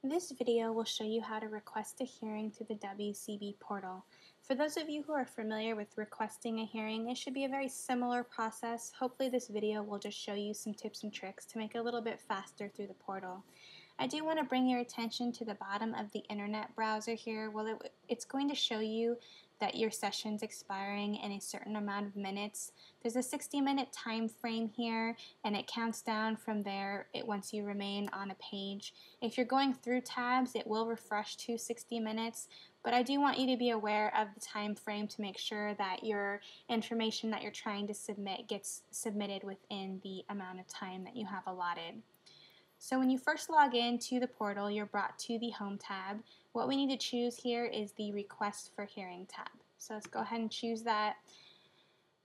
This video will show you how to request a hearing through the WCB portal. For those of you who are familiar with requesting a hearing, it should be a very similar process. Hopefully this video will just show you some tips and tricks to make it a little bit faster through the portal. I do want to bring your attention to the bottom of the internet browser here. Well, it's going to show you that your session's expiring in a certain amount of minutes. There's a 60-minute time frame here, and it counts down from there once you remain on a page. If you're going through tabs, it will refresh to 60 minutes, but I do want you to be aware of the time frame to make sure that your information that you're trying to submit gets submitted within the amount of time that you have allotted. So when you first log in to the portal, you're brought to the Home tab. What we need to choose here is the Request for Hearing tab. So let's go ahead and choose that.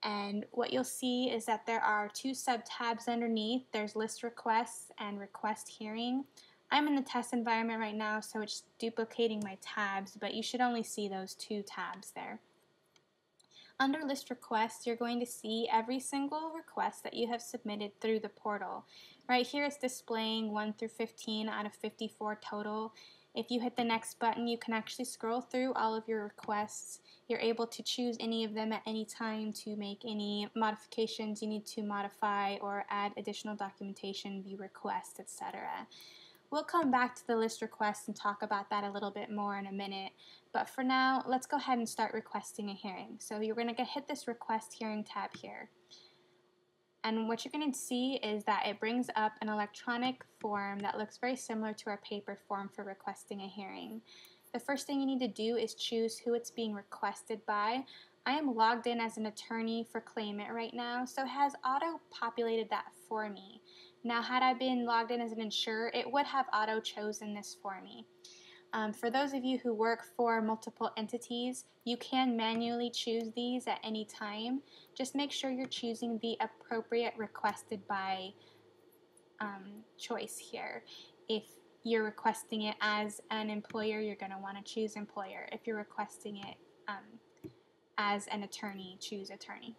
And what you'll see is that there are two sub-tabs underneath. There's List Requests and Request Hearing. I'm in the test environment right now, so it's duplicating my tabs, but you should only see those two tabs there. Under List Requests, you're going to see every single request that you have submitted through the portal. Right here it's displaying 1 through 15 out of 54 total. If you hit the next button, you can actually scroll through all of your requests. You're able to choose any of them at any time to make any modifications you need to modify or add additional documentation, view requests, etc. We'll come back to the list requests and talk about that a little bit more in a minute, but for now, let's go ahead and start requesting a hearing. So you're going to hit this Request Hearing tab here. And what you're going to see is that it brings up an electronic form that looks very similar to our paper form for requesting a hearing. The first thing you need to do is choose who it's being requested by. I am logged in as an attorney for claimant right now, so it has auto-populated that for me. Now, had I been logged in as an insurer, it would have auto-chosen this for me. For those of you who work for multiple entities, you can manually choose these at any time. Just make sure you're choosing the appropriate requested by choice here. If you're requesting it as an employer, you're going to want to choose employer. If you're requesting it as an attorney, choose attorney.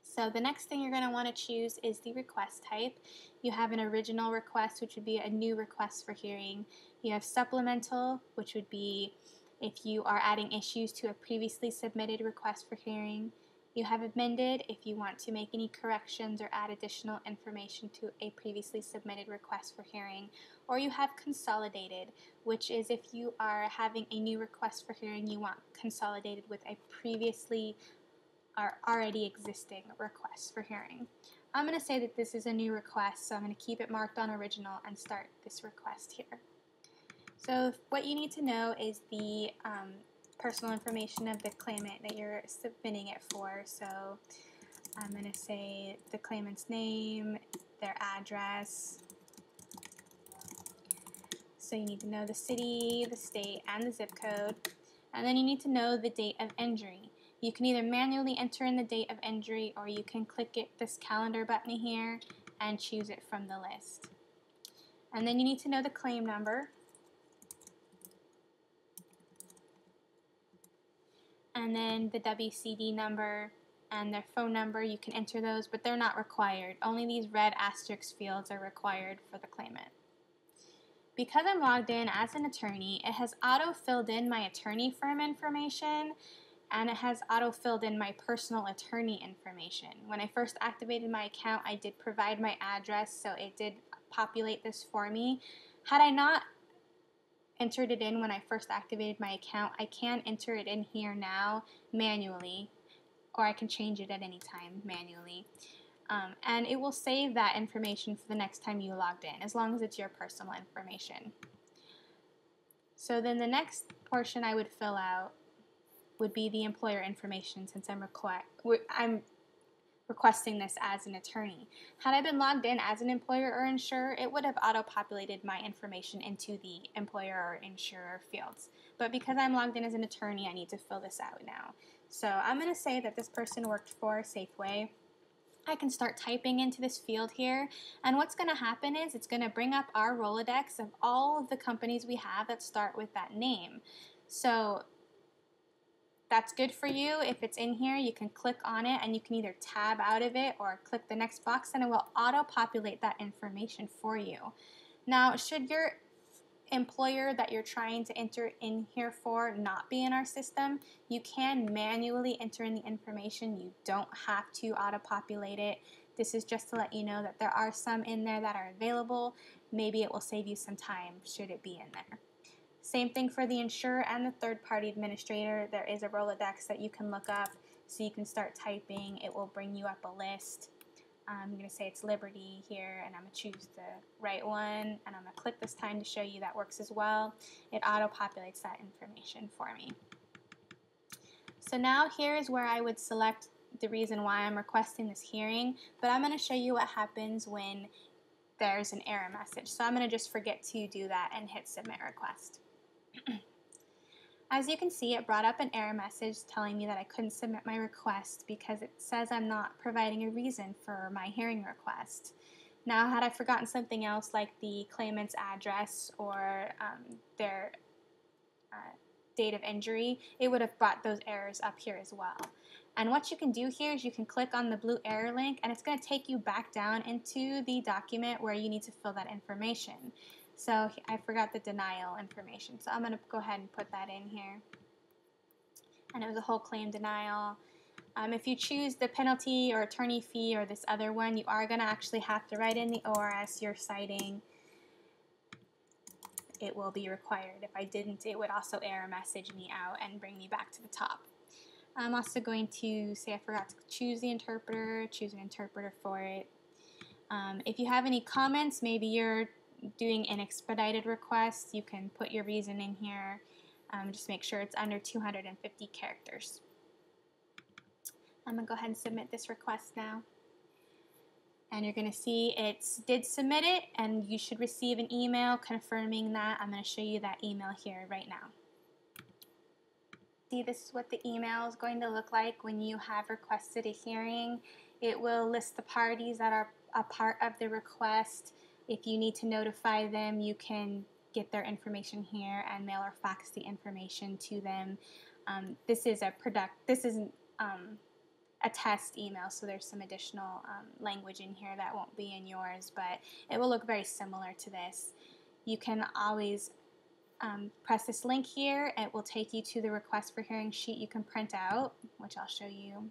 So the next thing you're going to want to choose is the request type. You have an original request, which would be a new request for hearing. You have supplemental, which would be if you are adding issues to a previously submitted request for hearing. You have amended if you want to make any corrections or add additional information to a previously submitted request for hearing. Or you have consolidated, which is if you are having a new request for hearing, you want consolidated with a previously our already existing requests for hearing. I'm going to say that this is a new request, so I'm going to keep it marked on original and start this request here. So what you need to know is the personal information of the claimant that you're submitting it for. So I'm going to say the claimant's name, their address. So you need to know the city, the state, and the zip code. And then you need to know the date of injury. You can either manually enter in the date of injury or you can click this calendar button here and choose it from the list. And then you need to know the claim number. And then the WCD number and their phone number, you can enter those, but they're not required. Only these red asterisk fields are required for the claimant. Because I'm logged in as an attorney, it has auto-filled in my attorney firm information, and it has auto-filled in my personal attorney information. When I first activated my account, I did provide my address, so it did populate this for me. Had I not entered it in when I first activated my account, I can enter it in here now manually, or I can change it at any time manually. And it will save that information for the next time you logged in, as long as it's your personal information. So then the next portion I would fill out would be the employer information, since I'm requesting this as an attorney. Had I been logged in as an employer or insurer, it would have auto-populated my information into the employer or insurer fields. But because I'm logged in as an attorney, I need to fill this out now. So I'm going to say that this person worked for Safeway. I can start typing into this field here, and what's going to happen is it's going to bring up our Rolodex of all of the companies we have that start with that name. So that's good for you. If it's in here, you can click on it and you can either tab out of it or click the next box and it will auto-populate that information for you. Now, should your employer that you're trying to enter in here for not be in our system, you can manually enter in the information. You don't have to auto-populate it. This is just to let you know that there are some in there that are available. Maybe it will save you some time should it be in there. Same thing for the insurer and the third-party administrator. There is a Rolodex that you can look up, so you can start typing. It will bring you up a list. I'm going to say it's Liberty here, and I'm going to choose the right one, and I'm going to click this time to show you that works as well. It auto-populates that information for me. So now here is where I would select the reason why I'm requesting this hearing, but I'm going to show you what happens when there's an error message. So I'm going to just forget to do that and hit Submit Request. As you can see, it brought up an error message telling me that I couldn't submit my request because it says I'm not providing a reason for my hearing request. Now, had I forgotten something else like the claimant's address or their date of injury, it would have brought those errors up here as well. And what you can do here is you can click on the blue error link, and it's going to take you back down into the document where you need to fill that information. So I forgot the denial information, so I'm going to go ahead and put that in here. And it was a whole claim denial. If you choose the penalty or attorney fee or this other one, you are going to actually have to write in the ORS you're citing. It will be required. If I didn't, it would also error message me out and bring me back to the top. I'm also going to say I forgot to choose the interpreter, choose an interpreter for it. If you have any comments, maybe you're doing an expedited request, you can put your reason in here. Just make sure it's under 250 characters. I'm going to go ahead and submit this request now. And you're going to see it did submit it, and you should receive an email confirming that. I'm going to show you that email here right now. See, this is what the email is going to look like when you have requested a hearing. It will list the parties that are a part of the request. If you need to notify them, you can get their information here and mail or fax the information to them. This isn't a test email, so there's some additional language in here that won't be in yours, but it will look very similar to this. You can always press this link here. It will take you to the request for hearing sheet you can print out, which I'll show you.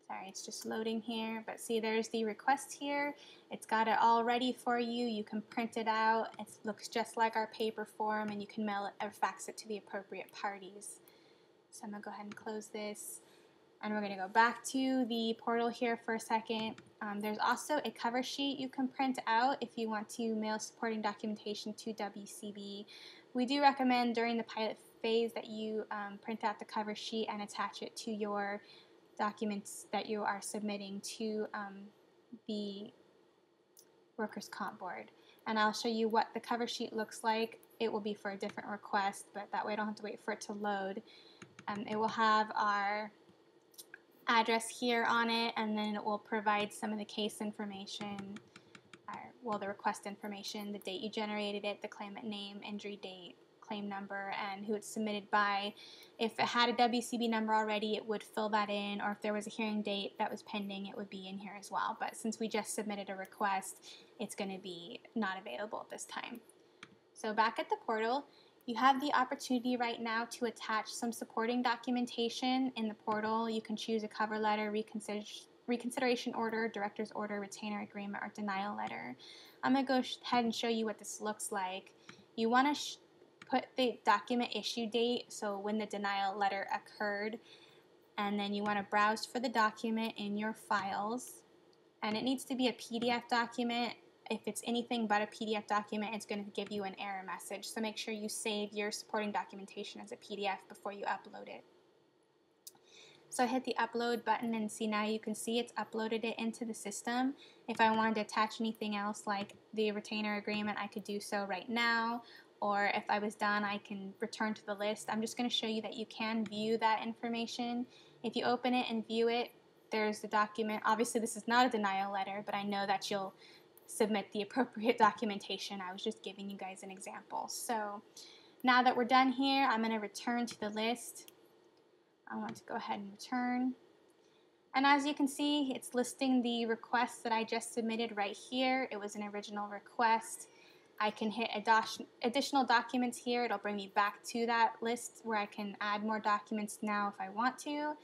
Sorry, it's just loading here, but see, there's the request here. It's got it all ready for you. You can print it out. It looks just like our paper form, and you can mail it or fax it to the appropriate parties. So I'm going to go ahead and close this, and we're going to go back to the portal here for a second. There's also a cover sheet you can print out if you want to mail supporting documentation to WCB. We do recommend during the pilot phase that you print out the cover sheet and attach it to your documents that you are submitting to the workers' comp board. And I'll show you what the cover sheet looks like. It will be for a different request, but that way I don't have to wait for it to load. It will have our address here on it, and then it will provide some of the case information, the request information, the date you generated it, the claimant name, injury date, claim number, and who it's submitted by. If it had a WCB number already, it would fill that in, or if there was a hearing date that was pending, it would be in here as well. But since we just submitted a request, it's going to be not available at this time. So back at the portal, you have the opportunity right now to attach some supporting documentation in the portal. You can choose a cover letter, reconsideration order, director's order, retainer agreement, or denial letter. I'm going to go ahead and show you what this looks like. You want to put the document issue date, so when the denial letter occurred, and then you want to browse for the document in your files, and it needs to be a PDF document. If it's anything but a PDF document, it's going to give you an error message, so make sure you save your supporting documentation as a PDF before you upload it. So I hit the upload button, and see, now you can see it's uploaded it into the system. If I wanted to attach anything else like the retainer agreement, I could do so right now, or if I was done, I can return to the list. I'm just going to show you that you can view that information. If you open it and view it, there's the document. Obviously this is not a denial letter, but I know that you'll submit the appropriate documentation. I was just giving you guys an example. So now that we're done here, I'm going to return to the list. I want to go ahead and return. And as you can see, it's listing the request that I just submitted right here. It was an original request. I can hit additional documents here. It'll bring me back to that list where I can add more documents now if I want to,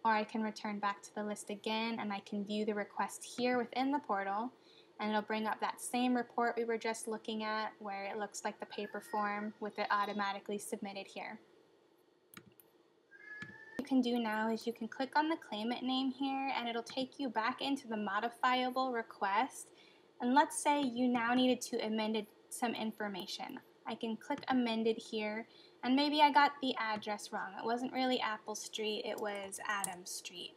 or I can return back to the list again and I can view the request here within the portal, and it'll bring up that same report we were just looking at where it looks like the paper form with it automatically submitted here. What you can do now is you can click on the claimant name here and it'll take you back into the modifiable request, and let's say you now needed to amend some information. I can click amended here, and maybe I got the address wrong. It wasn't really Apple Street, it was Adams Street.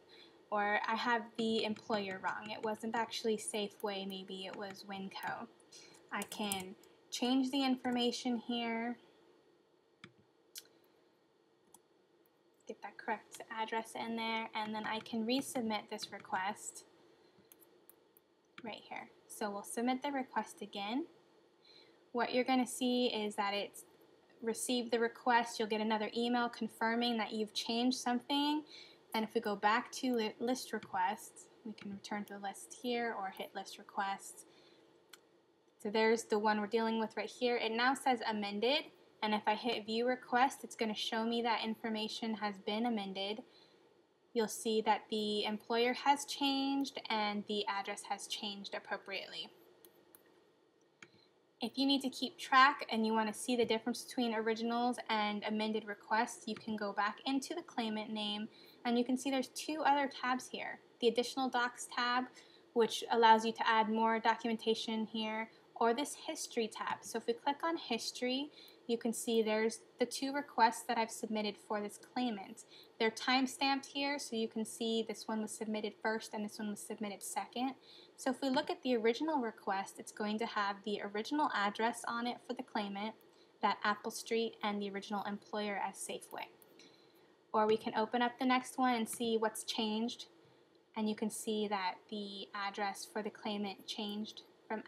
Or I have the employer wrong. It wasn't actually Safeway, maybe it was Winco. I can change the information here, get that correct address in there, and then I can resubmit this request right here. So we'll submit the request again. What you're going to see is that it's received the request. You'll get another email confirming that you've changed something. And if we go back to list requests, we can return to the list here or hit list requests. So there's the one we're dealing with right here. It now says amended, and if I hit view request, it's going to show me that information has been amended. You'll see that the employer has changed and the address has changed appropriately. If you need to keep track and you want to see the difference between originals and amended requests, you can go back into the claimant name and you can see there's two other tabs here. The additional docs tab, which allows you to add more documentation here, or this history tab. So if we click on history, you can see there's the two requests that I've submitted for this claimant. They're time-stamped here, so you can see this one was submitted first and this one was submitted second. So if we look at the original request, it's going to have the original address on it for the claimant, that Apple Street, and the original employer as Safeway. Or we can open up the next one and see what's changed, and you can see that the address for the claimant changed from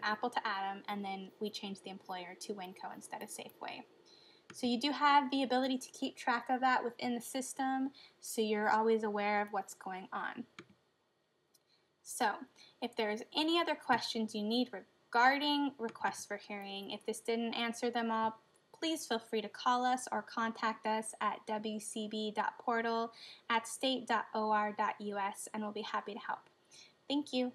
Apple to Adam, and then we changed the employer to Winco instead of Safeway. So you do have the ability to keep track of that within the system, so you're always aware of what's going on. So if there's any other questions you need regarding requests for hearing, if this didn't answer them all, please feel free to call us or contact us at wcb.portal@state.or.us, and we'll be happy to help. Thank you.